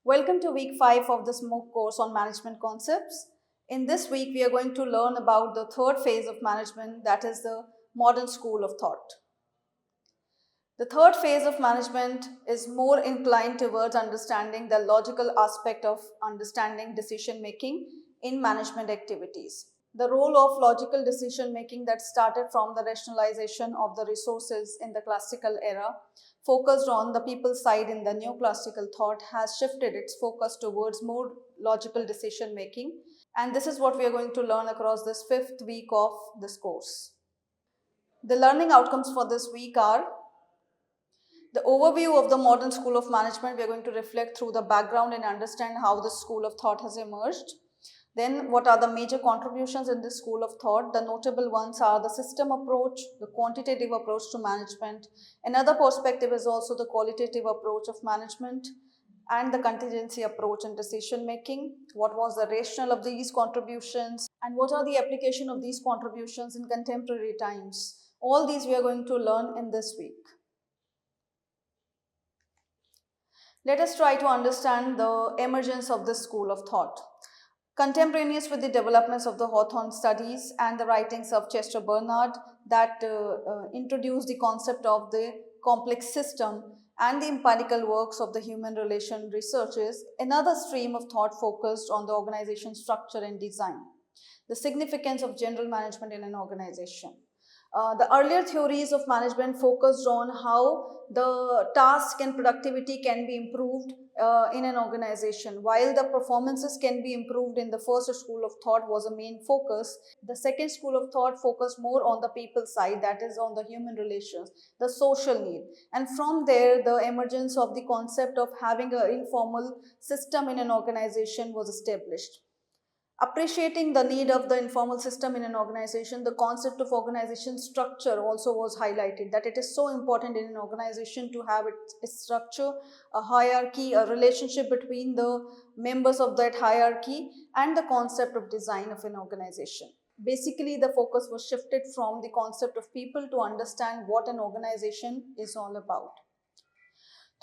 Welcome to week 5 of this MOOC course on management concepts. In this week, we are going to learn about the third phase of management, that is the modern school of thought. The third phase of management is more inclined towards understanding the logical aspect of understanding decision making in management activities. The role of logical decision making that started from the rationalization of the resources in the classical era, focused on the people side in the neoclassical thought, has shifted its focus towards more logical decision making. And this is what we are going to learn across this fifth week of this course. The learning outcomes for this week are the overview of the modern school of management. We are going to reflect through the background and understand how this school of thought has emerged. Then what are the major contributions in this school of thought? The notable ones are the system approach, the quantitative approach to management. Another perspective is also the qualitative approach of management and the contingency approach in decision making. What was the rationale of these contributions and what are the application of these contributions in contemporary times? All these we are going to learn in this week. Let us try to understand the emergence of this school of thought. Contemporaneous with the developments of the Hawthorne studies and the writings of Chester Bernard that introduced the concept of the complex system and the empirical works of the human relation researches, another stream of thought focused on the organization structure and design, the significance of general management in an organization. The earlier theories of management focused on how the task and productivity can be improved in an organization. While the performances can be improved in the first school of thought was a main focus, the second school of thought focused more on the people side, that is on the human relations, the social need. And from there, the emergence of the concept of having an informal system in an organization was established. Appreciating the need of the informal system in an organization, the concept of organization structure also was highlighted, that it is so important in an organization to have its structure, a hierarchy, a relationship between the members of that hierarchy, and the concept of design of an organization. Basically, the focus was shifted from the concept of people to understand what an organization is all about.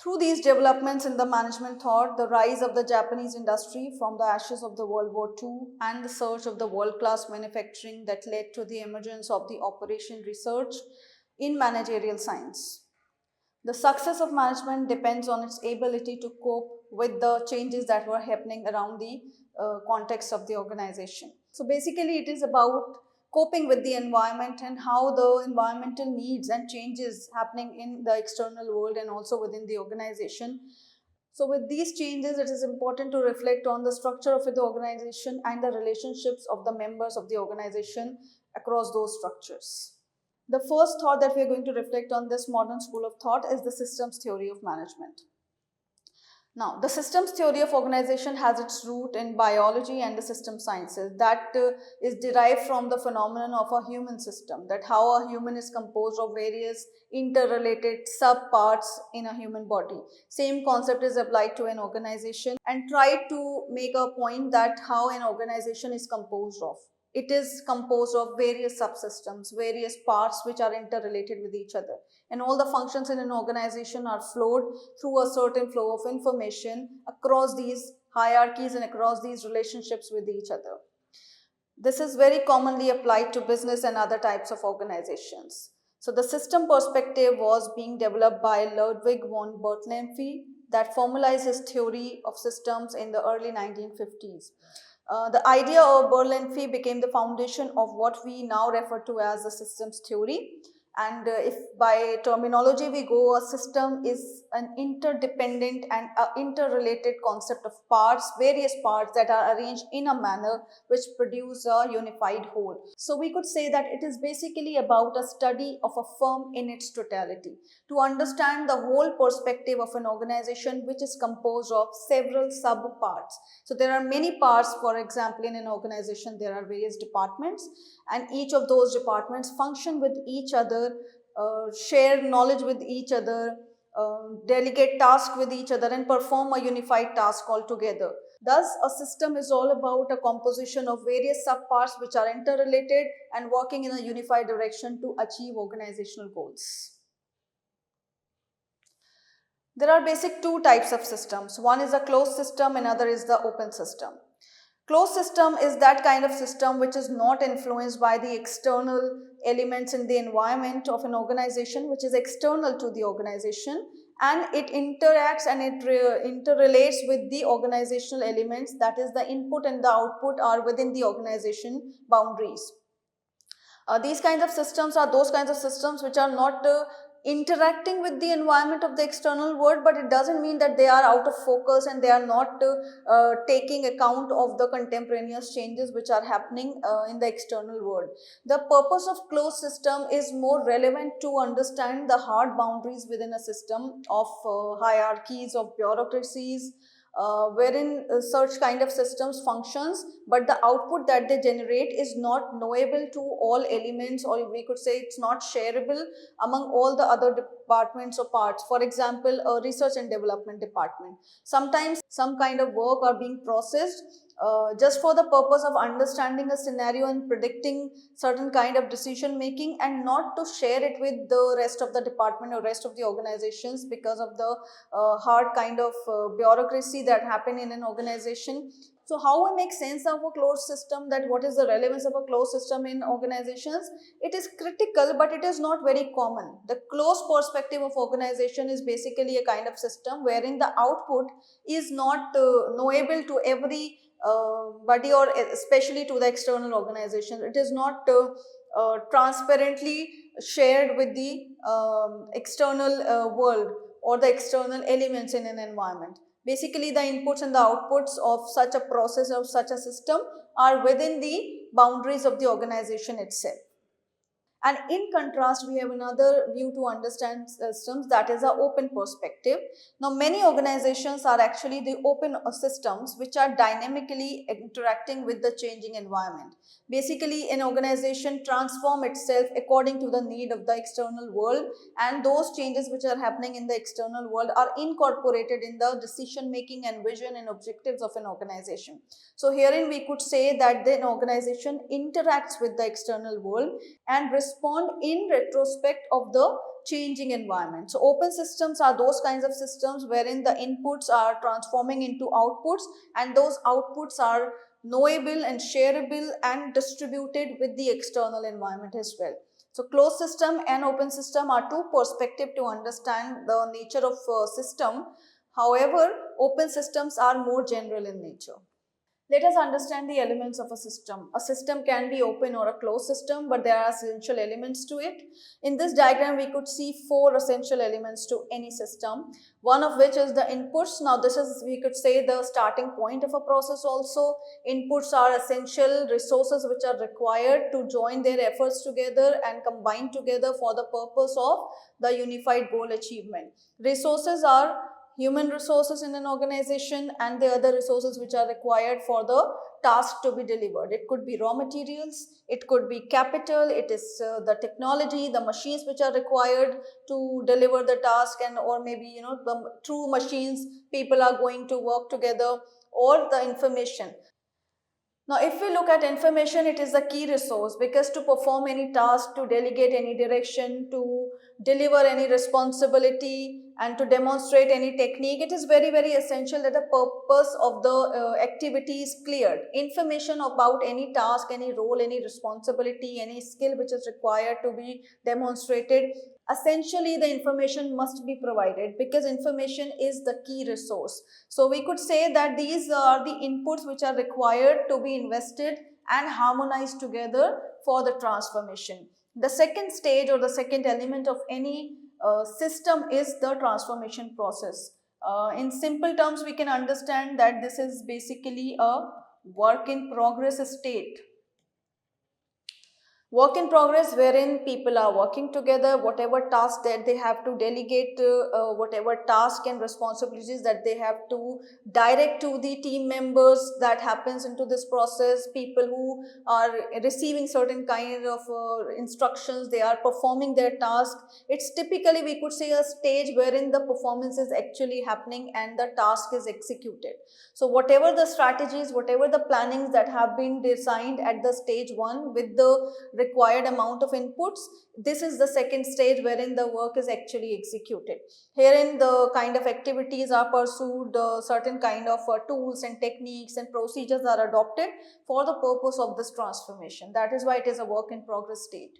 Through these developments in the management thought, the rise of the Japanese industry from the ashes of the World War II and the surge of the world-class manufacturing that led to the emergence of the operation research in managerial science. The success of management depends on its ability to cope with the changes that were happening around the context of the organization. So basically it is about coping with the environment and how the environmental needs and changes happening in the external world and also within the organization. So with these changes, it is important to reflect on the structure of the organization and the relationships of the members of the organization across those structures. The first thought that we are going to reflect on this modern school of thought is the systems theory of management. Now, the systems theory of organization has its root in biology and the system sciences that is derived from the phenomenon of a human system, that how a human is composed of various interrelated subparts in a human body. Same concept is applied to an organization and try to make a point that how an organization is composed of. It is composed of various subsystems, various parts which are interrelated with each other. And all the functions in an organization are flowed through a certain flow of information across these hierarchies and across these relationships with each other. This is very commonly applied to business and other types of organizations. So the system perspective was being developed by Ludwig von Bertalanffy that formalized his theory of systems in the early 1950s. The idea of Bertalanffy became the foundation of what we now refer to as the systems theory. And if by terminology we go, a system is an interdependent and interrelated concept of parts, various parts that are arranged in a manner which produce a unified whole. So we could say that it is basically about a study of a firm in its totality, to understand the whole perspective of an organization which is composed of several sub-parts. So there are many parts. For example, in an organization there are various departments, and each of those departments function with each other, share knowledge with each other, delegate tasks with each other, and perform a unified task altogether. Thus, a system is all about a composition of various subparts which are interrelated and working in a unified direction to achieve organizational goals. There are basic two types of systems. One is a closed system, another is the open system. Closed system is that kind of system which is not influenced by the external elements in the environment of an organization, which is external to the organization, and it interacts and it interrelates with the organizational elements, that is the input and the output are within the organization boundaries. These kinds of systems are those kinds of systems which are not interacting with the environment of the external world, but it doesn't mean that they are out of focus and they are not taking account of the contemporaneous changes which are happening in the external world. The purpose of closed system is more relevant to understand the hard boundaries within a system of hierarchies, of bureaucracies, wherein such kind of systems functions, but the output that they generate is not knowable to all elements, or we could say it's not shareable among all the other departments or parts. For example, a research and development department. Sometimes some kind of work are being processed just for the purpose of understanding a scenario and predicting certain kind of decision making, and not to share it with the rest of the department or rest of the organizations because of the hard kind of bureaucracy that happen in an organization. So how we make sense of a closed system, that what is the relevance of a closed system in organizations? It is critical, but it is not very common. The closed perspective of organization is basically a kind of system wherein the output is not knowable to every body, or especially to the external organization. It is not transparently shared with the external world or the external elements in an environment. Basically, the inputs and the outputs of such a process, of such a system, are within the boundaries of the organization itself. And in contrast, we have another view to understand systems, that is an open perspective. Now, many organizations are actually the open systems which are dynamically interacting with the changing environment. Basically, an organization transforms itself according to the need of the external world, and those changes which are happening in the external world are incorporated in the decision making and vision and objectives of an organization. So, herein we could say that the organization interacts with the external world and respond in retrospect of the changing environment. So open systems are those kinds of systems wherein the inputs are transforming into outputs, and those outputs are knowable and shareable and distributed with the external environment as well. So closed system and open system are two perspectives to understand the nature of a system. However, open systems are more general in nature. Let us understand the elements of a system. A system can be open or a closed system, but there are essential elements to it. In this diagram, we could see four essential elements to any system, one of which is the inputs. Now, this is, we could say, the starting point of a process also. Inputs are essential resources which are required to join their efforts together and combine together for the purpose of the unified goal achievement. Resources are human resources in an organization and the other resources which are required for the task to be delivered. It could be raw materials, it could be capital, it is the technology, the machines which are required to deliver the task, and or maybe through machines people are going to work together, or the information. Now, if we look at information, it is a key resource, because to perform any task, to delegate any direction, to deliver any responsibility, and to demonstrate any technique, it is very, very essential that the purpose of the activity is cleared. Information about any task, any role, any responsibility, any skill which is required to be demonstrated, essentially the information must be provided, because information is the key resource. So we could say that these are the inputs which are required to be invested and harmonized together for the transformation. The second stage or the second element of any system is the transformation process. In simple terms, we can understand that this is basically a work in progress state. Work in progress wherein people are working together, whatever task that they have to delegate, whatever task and responsibilities that they have to direct to the team members, that happens into this process. People who are receiving certain kind of instructions, they are performing their task. It's typically, we could say, a stage wherein the performance is actually happening and the task is executed. So whatever the strategies, whatever the plannings that have been designed at the stage one with the required amount of inputs, this is the second stage wherein the work is actually executed. Herein the kind of activities are pursued, certain kind of tools and techniques and procedures are adopted for the purpose of this transformation. That is why it is a work in progress state.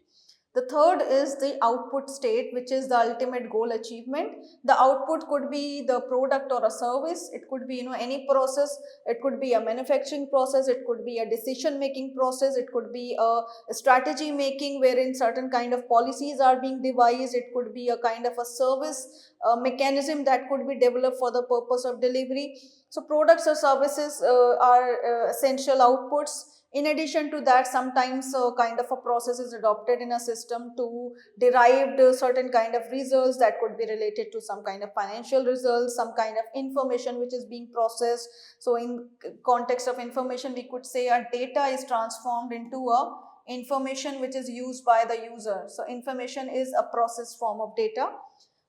The third is the output state, which is the ultimate goal achievement. The output could be the product or a service. It could be, any process. It could be a manufacturing process. It could be a decision making process. It could be a strategy making wherein certain kind of policies are being devised. It could be a kind of a service mechanism that could be developed for the purpose of delivery. So products or services are essential outputs. In addition to that, sometimes kind of a process is adopted in a system to derive certain kind of results that could be related to some kind of financial results, some kind of information which is being processed. So in context of information, we could say a data is transformed into a information which is used by the user. So information is a process form of data,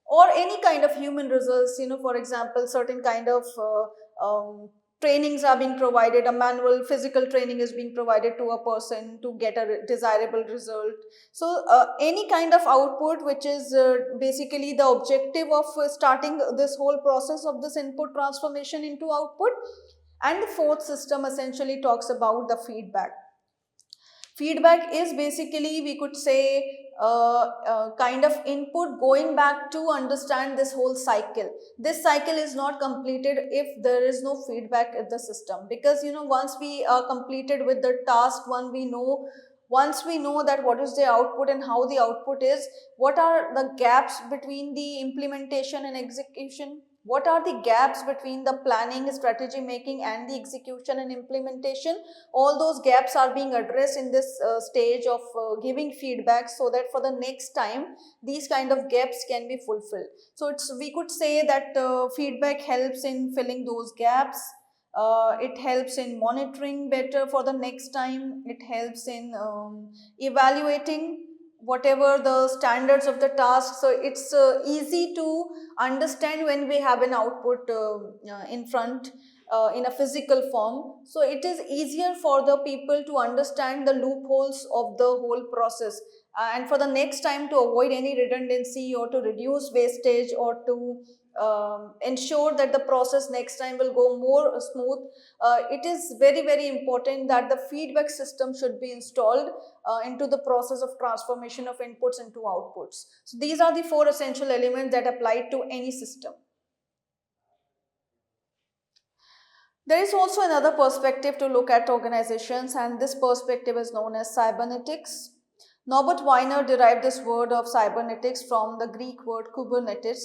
or any kind of human results, for example, certain kind of trainings are being provided, a manual physical training is being provided to a person to get a desirable result. So any kind of output which is basically the objective of starting this whole process of this input transformation into output. And the fourth system essentially talks about the feedback. Feedback is basically, we could say, kind of input going back to understand this whole cycle. This cycle is not completed if there is no feedback at the system, because once we are completed with the task, once we know that what is the output and how the output is, what are the gaps between the implementation and execution, what are the gaps between the planning, strategy making and the execution and implementation, all those gaps are being addressed in this stage of giving feedback, so that for the next time these kind of gaps can be fulfilled. So we could say that feedback helps in filling those gaps. It helps in monitoring better for the next time. It helps in evaluating whatever the standards of the task. So it's easy to understand when we have an output in front in a physical form. So it is easier for the people to understand the loopholes of the whole process, and for the next time to avoid any redundancy or to reduce wastage or to ensure that the process next time will go more smooth. It is very, very important that the feedback system should be installed into the process of transformation of inputs into outputs. So these are the four essential elements that apply to any system. There is also another perspective to look at organizations, and this perspective is known as cybernetics. Norbert Wiener derived this word of cybernetics from the Greek word Kubernetes,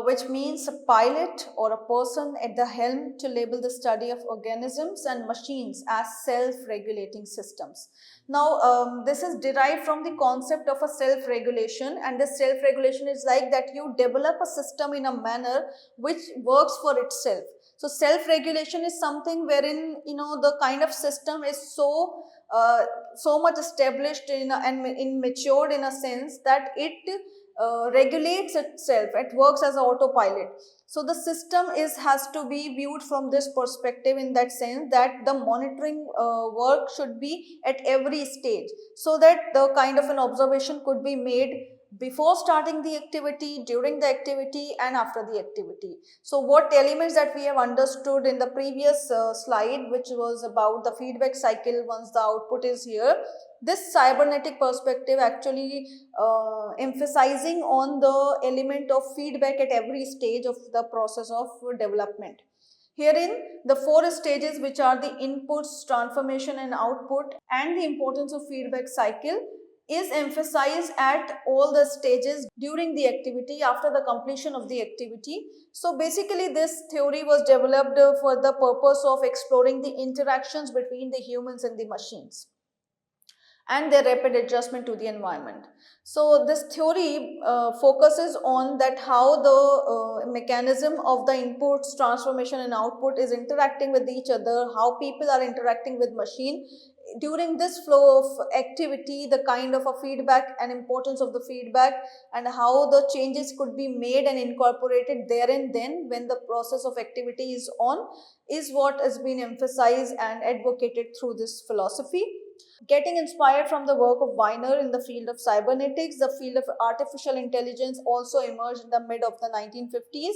which means a pilot or a person at the helm to label the study of organisms and machines as self-regulating systems. Now, this is derived from the concept of a self-regulation, and this self-regulation is like that you develop a system in a manner which works for itself. So self-regulation is something wherein the kind of system is so much established and matured in a sense that it regulates itself. It works as an autopilot. So the system has to be viewed from this perspective, in that sense that the monitoring work should be at every stage, so that the kind of an observation could be made before starting the activity, during the activity and after the activity. So what elements that we have understood in the previous slide, which was about the feedback cycle once the output is here, this cybernetic perspective actually emphasizing on the element of feedback at every stage of the process of development. Herein, the four stages, which are the inputs, transformation and output, and the importance of feedback cycle, is emphasized at all the stages during the activity, after the completion of the activity. So basically this theory was developed for the purpose of exploring the interactions between the humans and the machines and their rapid adjustment to the environment. So this theory focuses on that how the mechanism of the inputs, transformation and output is interacting with each other, how people are interacting with machine. During this flow of activity, the kind of a feedback and importance of the feedback and how the changes could be made and incorporated there and then when the process of activity is on, is what has been emphasized and advocated through this philosophy. Getting inspired from the work of Weiner in the field of cybernetics, the field of artificial intelligence also emerged in the mid of the 1950s.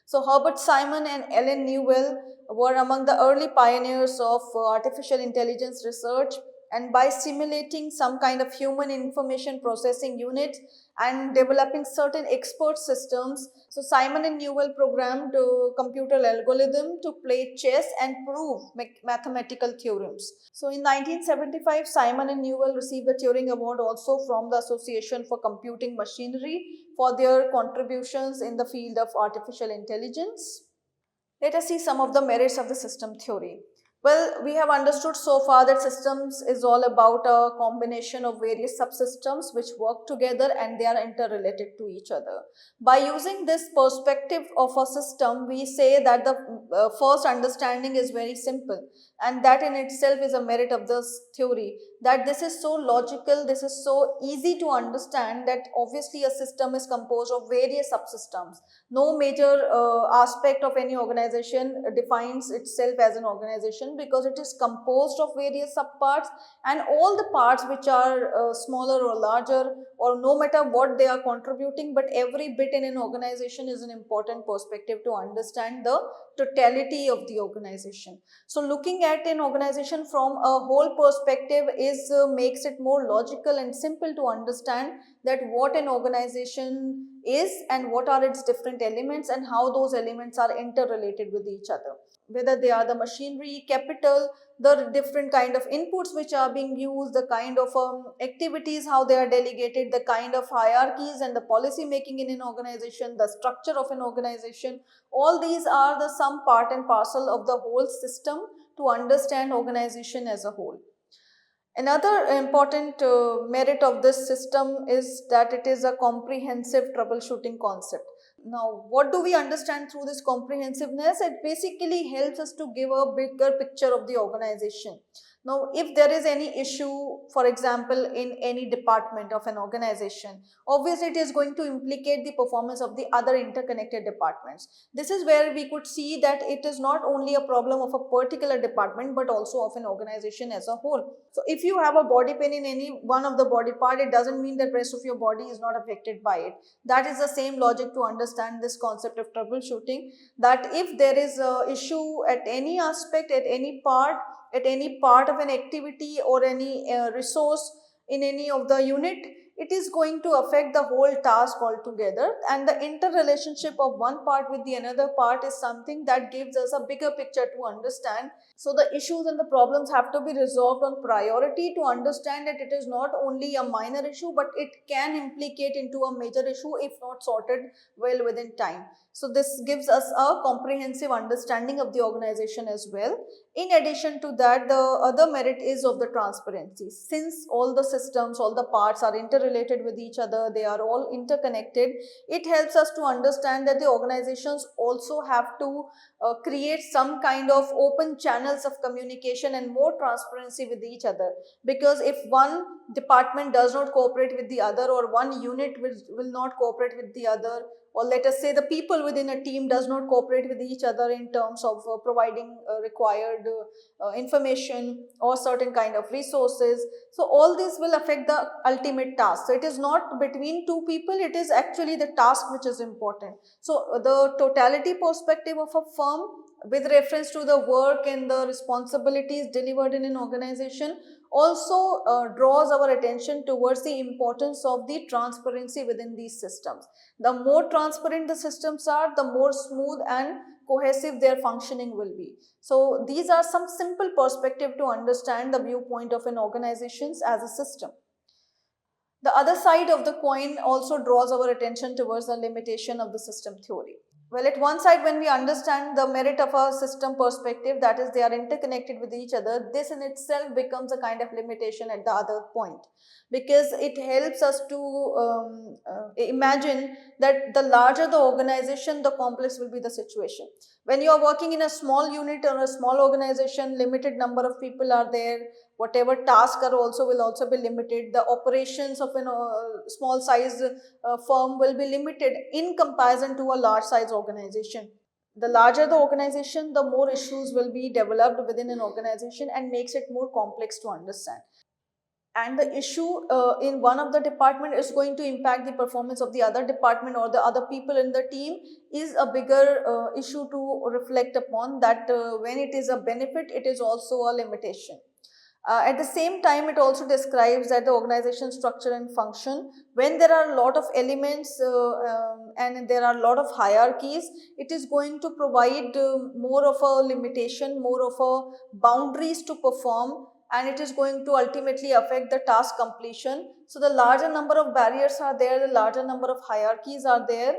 So Herbert Simon and Ellen Newell were among the early pioneers of artificial intelligence research, and by simulating some kind of human information processing unit and developing certain expert systems, so Simon and Newell programmed computer algorithm to play chess and prove mathematical theorems. So in 1975, Simon and Newell received the Turing Award also from the Association for Computing Machinery for their contributions in the field of artificial intelligence. Let us see some of the merits of the system theory. Well, we have understood so far that systems is all about a combination of various subsystems which work together and they are interrelated to each other. By using this perspective of a system, we say that the first understanding is very simple, and that in itself is a merit of this theory, that this is so logical, this is so easy to understand that obviously a system is composed of various subsystems. No major aspect of any organization defines itself as an organization, because it is composed of various subparts, and all the parts which are smaller or larger, or no matter what they are contributing, but every bit in an organization is an important perspective to understand the totality of the organization. So looking at an organization from a whole perspective is makes it more logical and simple to understand that what an organization is and what are its different elements and how those elements are interrelated with each other, whether they are the machinery, capital, the different kind of inputs which are being used, the kind of activities, how they are delegated, the kind of hierarchies and the policy making in an organization, the structure of an organization. All these are the some part and parcel of the whole system to understand organization as a whole. Another important merit of this system is that it is a comprehensive troubleshooting concept. Now, what do we understand through this comprehensiveness? It basically helps us to give a bigger picture of the organization. Now, if there is any issue, for example, in any department of an organization, obviously it is going to implicate the performance of the other interconnected departments. This is where we could see that it is not only a problem of a particular department, but also of an organization as a whole. So if you have a body pain in any one of the body part, it doesn't mean that rest of your body is not affected by it. That is the same logic to understand this concept of troubleshooting, that if there is a issue at any aspect, at any part of an activity or any resource in any of the unit, it is going to affect the whole task altogether, and the interrelationship of one part with the another part is something that gives us a bigger picture to understand. So the issues and the problems have to be resolved on priority to understand that it is not only a minor issue, but it can implicate into a major issue if not sorted well within time. So this gives us a comprehensive understanding of the organization as well. In addition to that, the other merit is of the transparency. Since all the systems, all the parts are interrelated with each other, they are all interconnected, it helps us to understand that the organizations also have to create some kind of open channels of communication and more transparency with each other. Because if one department does not cooperate with the other, or one unit will not cooperate with the other, or let us say the people within a team does not cooperate with each other in terms of providing required information or certain kind of resources, so all this will affect the ultimate task. So it is not between two people, it is actually the task which is important. So the totality perspective of a firm with reference to the work and the responsibilities delivered in an organization also draws our attention towards the importance of the transparency within these systems. The more transparent the systems are, the more smooth and cohesive their functioning will be. So these are some simple perspective to understand the viewpoint of an organization as a system. The other side of the coin also draws our attention towards the limitation of the system theory. Well, at one side, when we understand the merit of a system perspective, that is, they are interconnected with each other, this in itself becomes a kind of limitation at the other point, because it helps us to imagine that the larger the organization, the complex will be the situation. When you are working in a small unit or a small organization, limited number of people are there, whatever tasks are also will also be limited, the operations of a small size firm will be limited in comparison to a large size organization. The larger the organization, the more issues will be developed within an organization and makes it more complex to understand. and the issue in one of the department is going to impact the performance of the other department or the other people in the team is a bigger issue to reflect upon, that when it is a benefit, it is also a limitation. At the same time, it also describes that the organization structure and function, when there are a lot of elements and there are a lot of hierarchies, it is going to provide more of a limitation, more of a boundaries to perform, and it is going to ultimately affect the task completion. So the larger number of barriers are there, the larger number of hierarchies are there,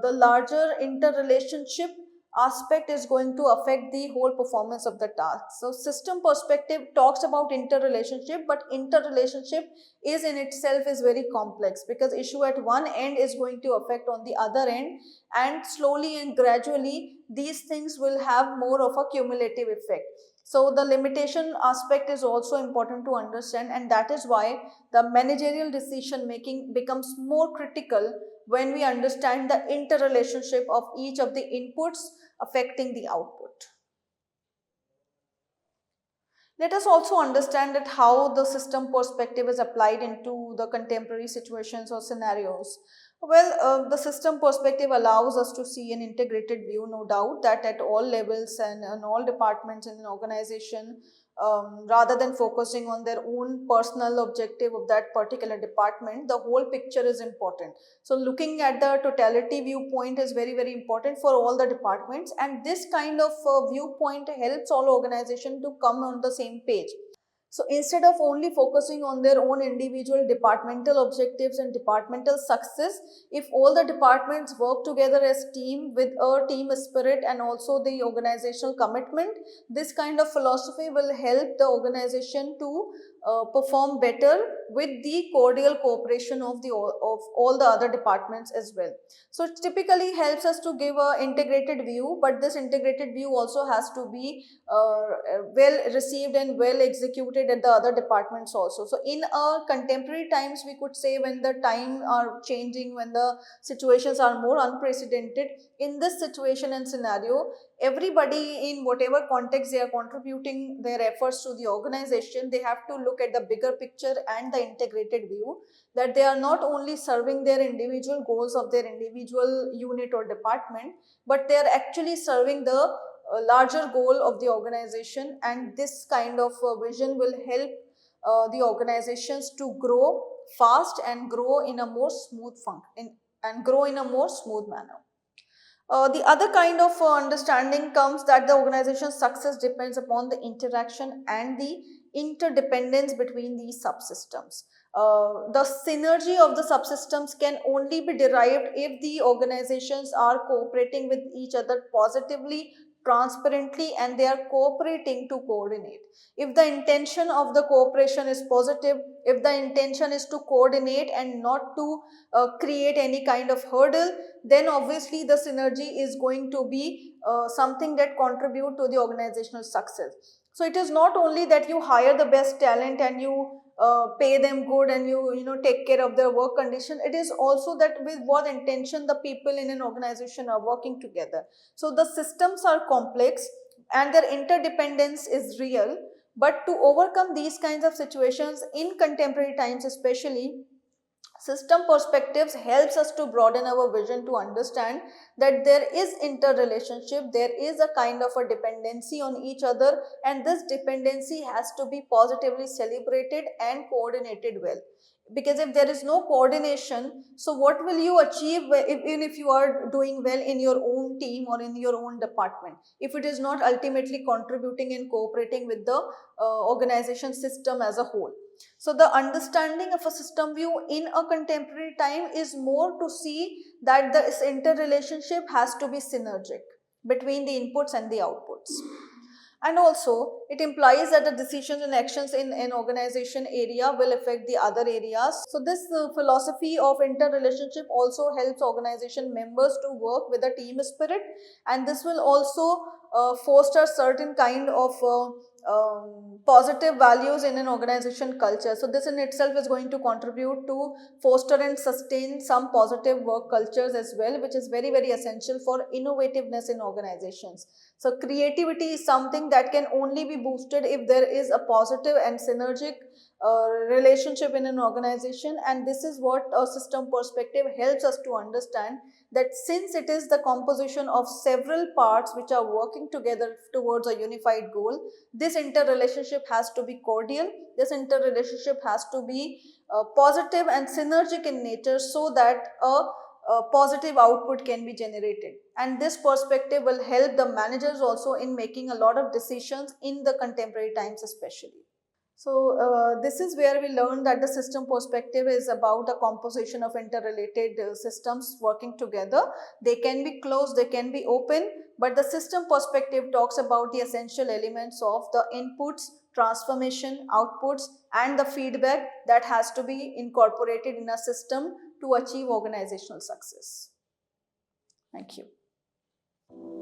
the larger interrelationship aspect is going to affect the whole performance of the task. So system perspective talks about interrelationship, but interrelationship is in itself is very complex, because issue at one end is going to affect on the other end, and slowly and gradually these things will have more of a cumulative effect. So the limitation aspect is also important to understand, and that is why the managerial decision making becomes more critical when we understand the interrelationship of each of the inputs affecting the output. Let us also understand that how the system perspective is applied into the contemporary situations or scenarios. Well, the system perspective allows us to see an integrated view, no doubt, that at all levels and in all departments in an organization, rather than focusing on their own personal objective of that particular department, the whole picture is important. So looking at the totality viewpoint is very, very important for all the departments, and this kind of viewpoint helps all organizations to come on the same page. So instead of only focusing on their own individual departmental objectives and departmental success, if all the departments work together as team with a team spirit and also the organizational commitment, this kind of philosophy will help the organization to perform better with the cordial cooperation of all the other departments as well. So it typically helps us to give a integrated view, but this integrated view also has to be well received and well executed at the other departments also. So in our contemporary times, we could say, when the time are changing, when the situations are more unprecedented, in this situation and scenario, everybody in whatever context they are contributing their efforts to the organization, they have to look at the bigger picture and the integrated view, that they are not only serving their individual goals of their individual unit or department, but they are actually serving the larger goal of the organization, and this kind of vision will help the organizations to grow fast and grow in a more smooth and grow in a more smooth manner. The other kind of understanding comes that the organization's success depends upon the interaction and the interdependence between these subsystems. The synergy of the subsystems can only be derived if the organizations are cooperating with each other positively, transparently, and they are cooperating to coordinate. If the intention of the cooperation is positive, if the intention is to coordinate and not to create any kind of hurdle, then obviously the synergy is going to be something that contribute to the organizational success. So it is not only that you hire the best talent and you pay them good and you know take care of their work condition. It is also that with what intention the people in an organization are working together. So the systems are complex and their interdependence is real, but to overcome these kinds of situations in contemporary times especially, system perspectives helps us to broaden our vision to understand that there is interrelationship, there is a kind of a dependency on each other, and this dependency has to be positively celebrated and coordinated well. Because if there is no coordination, so what will you achieve even if you are doing well in your own team or in your own department, if it is not ultimately contributing and cooperating with the organization system as a whole? So the understanding of a system view in a contemporary time is more to see that this interrelationship has to be synergic between the inputs and the outputs. And also, it implies that the decisions and actions in an organization area will affect the other areas. So this philosophy of interrelationship also helps organization members to work with a team spirit, and this will also foster certain kind of positive values in an organization culture. So this in itself is going to contribute to foster and sustain some positive work cultures as well, which is very, very essential for innovativeness in organizations. So creativity is something that can only be boosted if there is a positive and synergic relationship in an organization, and this is what a system perspective helps us to understand, that since it is the composition of several parts which are working together towards a unified goal, this interrelationship has to be cordial, this interrelationship has to be positive and synergic in nature, so that a positive output can be generated. And this perspective will help the managers also in making a lot of decisions in the contemporary times especially. So this is where we learned that the system perspective is about a composition of interrelated systems working together. They can be closed, they can be open, but the system perspective talks about the essential elements of the inputs, transformation, outputs, and the feedback that has to be incorporated in a system to achieve organizational success. Thank you.